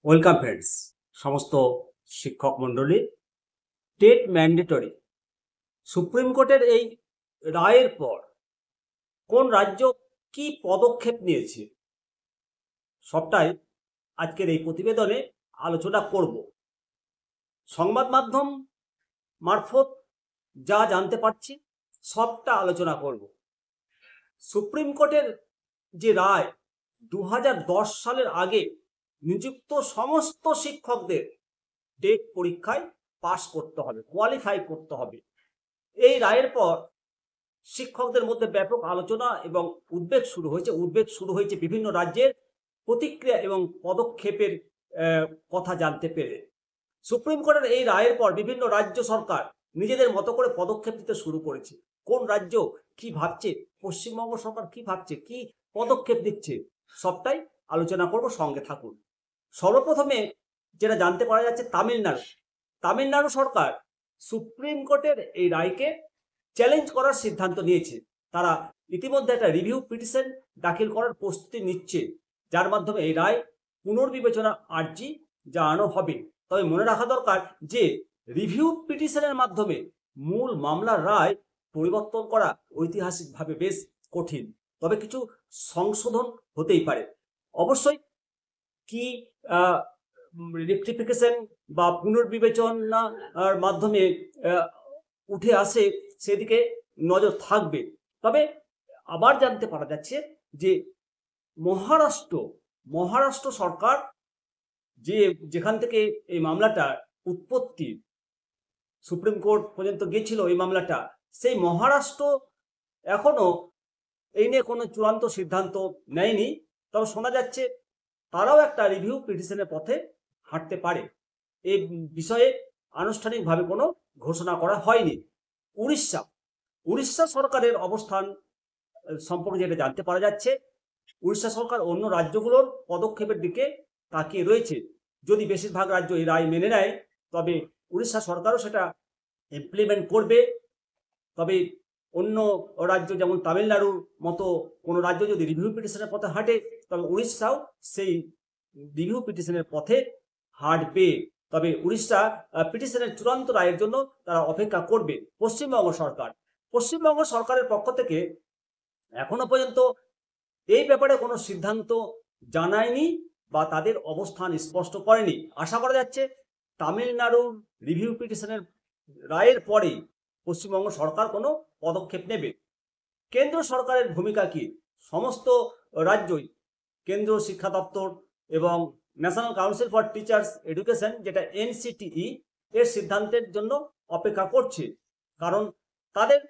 Welcome friends. সমস্ত শিক্ষক মণ্ডলী, টেট ম্যান্ডেটরি সুপ্রিম কোর্টের এই রায়ের পর কোন রাজ্য কি পদক্ষেপ নিয়েছে সবটাই আজকের এই প্রতিবেদনে আলোচনা করব। সংবাদ মাধ্যম মারফত যা জানতে পারছি সবটা আলোচনা করব। সুপ্রিম কোর্টের যে রায় 2010 সালের আগে নিযুক্ত সমস্ত শিক্ষকদের টেট পরীক্ষায় পাশ করতে হবে, কোয়ালিফাই করতে হবে। এই রায়ের পর শিক্ষকদের মধ্যে ব্যাপক আলোচনা এবং উদ্বেগ শুরু হয়েছে বিভিন্ন রাজ্যের প্রতিক্রিয়া এবং পদক্ষেপের কথা জানতে পেরে। সুপ্রিম কোর্টের এই রায়ের পর বিভিন্ন রাজ্য সরকার নিজেদের মতো করে পদক্ষেপ নিতে শুরু করেছে। কোন রাজ্য কি ভাবছে, পশ্চিমবঙ্গ সরকার কি ভাবছে, কি পদক্ষেপ দিচ্ছে, সবটাই আলোচনা করব, সঙ্গে থাকুন। সর্বপ্রথমে যেটা জানতে পারা যাচ্ছে, তামিলনাড়ু সরকার সুপ্রিম কোর্টের এই রায়কে চ্যালেঞ্জ করার সিদ্ধান্ত নিয়েছে। তারা ইতিমধ্যে একটা রিভিউ পিটিশন দাখিল করার প্রস্তুতি নিচ্ছে, যার মাধ্যমে এই রায় পুনর্বিবেচনা আর্জি জানানো হবে। তবে মনে রাখা দরকার যে রিভিউ পিটিশনের মাধ্যমে মূল মামলার রায় পরিবর্তন করা ঐতিহাসিকভাবে বেশ কঠিন, তবে কিছু সংশোধন হতেই পারে। অবশ্যই কি রেকটিফিকেশন বা পুনর্বিবেচনার মাধ্যমে উঠে আসে সেদিকে নজর থাকবে। তবে আবার জানতে পারা যাচ্ছে যে মহারাষ্ট্র সরকার যেখান থেকে এই মামলাটা উৎপত্তি, সুপ্রিম কোর্ট পর্যন্ত গিয়েছিল এই মামলাটা, সেই মহারাষ্ট্র এখনো এই নিয়ে কোনো চূড়ান্ত সিদ্ধান্ত নেয়নি। তবে শোনা যাচ্ছে তারাও একটা রিভিউ পিটিশনের পথে হাঁটতে পারে। এই বিষয়ে আনুষ্ঠানিকভাবে কোনো ঘোষণা করা হয়নি। উড়িষ্যা সরকারের অবস্থান সম্পর্কে যেটা জানতে পারা যাচ্ছে, উড়িষ্যা সরকার অন্য রাজ্যগুলোর পদক্ষেপের দিকে তাকিয়ে রয়েছে। যদি বেশিরভাগ রাজ্য এই রায় মেনে নেয় তবে উড়িষ্যা সরকারও সেটা ইমপ্লিমেন্ট করবে। তবে অন্য রাজ্য যেমন তামিলনাড়ুর মতো কোনো রাজ্য যদি রিভিউ পিটিশনের পথে হাঁটে তবে উড়িষ্যাও সেই রিভিউ পিটিশনের পথে হাঁটবে। তবে উড়িষ্যা পিটিশনের চূড়ান্ত রায়ের জন্য তারা অপেক্ষা করবে। পশ্চিমবঙ্গ সরকারের পক্ষ থেকে এখনো পর্যন্ত এই ব্যাপারে কোনো সিদ্ধান্ত জানায়নি বা তাদের অবস্থান স্পষ্ট করেনি। আশা করা যাচ্ছে তামিলনাড়ুর রিভিউ পিটিশনের রায়ের পরেই পশ্চিমবঙ্গ সরকার কোনো পদক্ষেপ নেবে। কেন্দ্র সরকারের ভূমিকা কি? সমস্ত রাজ্যই কেন্দ্র শিক্ষা দপ্তর এবং national council for teachers education, যেটা NCTE, এর সিদ্ধান্তের জন্য অপেক্ষা করছে। কারণ তাদের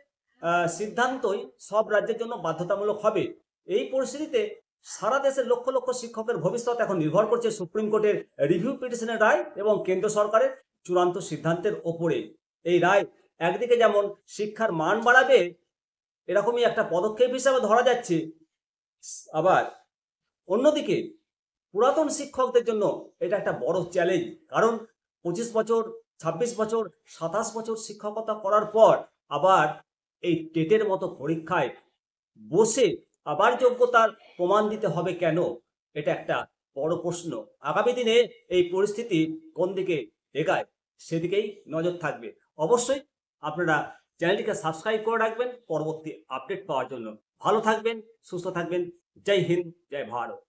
সিদ্ধান্তই সব রাজ্যের জন্য বাধ্যতামূলক হবে। এই পরিস্থিতিতে সারা দেশের লক্ষ লক্ষ শিক্ষকের ভবিষ্যৎ এখন নির্ভর করছে সুপ্রিম কোর্টের রিভিউ পিটিশনের রায় এবং কেন্দ্র সরকারের চূড়ান্ত সিদ্ধান্তের ওপরে। এই রায় একদিকে যেমন শিক্ষার মান বাড়াবে এরকমই একটা পদক্ষেপ হিসাবে ধরা যাচ্ছে, আবার অন্যদিকে পুরাতন শিক্ষকদের জন্য এটা একটা বড় চ্যালেঞ্জ। কারণ 25 বছর, 26 বছর, 27 বছর শিক্ষকতা করার পর আবার এই টেটের মতো পরীক্ষায় বসে আবার যোগ্যতার প্রমাণ দিতে হবে কেন? এটা একটা বড় প্রশ্ন। আগামী দিনে এই পরিস্থিতি কোন দিকে এগায় সেদিকেই নজর থাকবে। অবশ্যই আপনারা চ্যানেলটিকে সাবস্ক্রাইব করে রাখবেন পরবর্তী আপডেট পাওয়ার জন্য। ভালো থাকবেন, সুস্থ থাকবেন। জয় হিন্দ, জয় ভারত।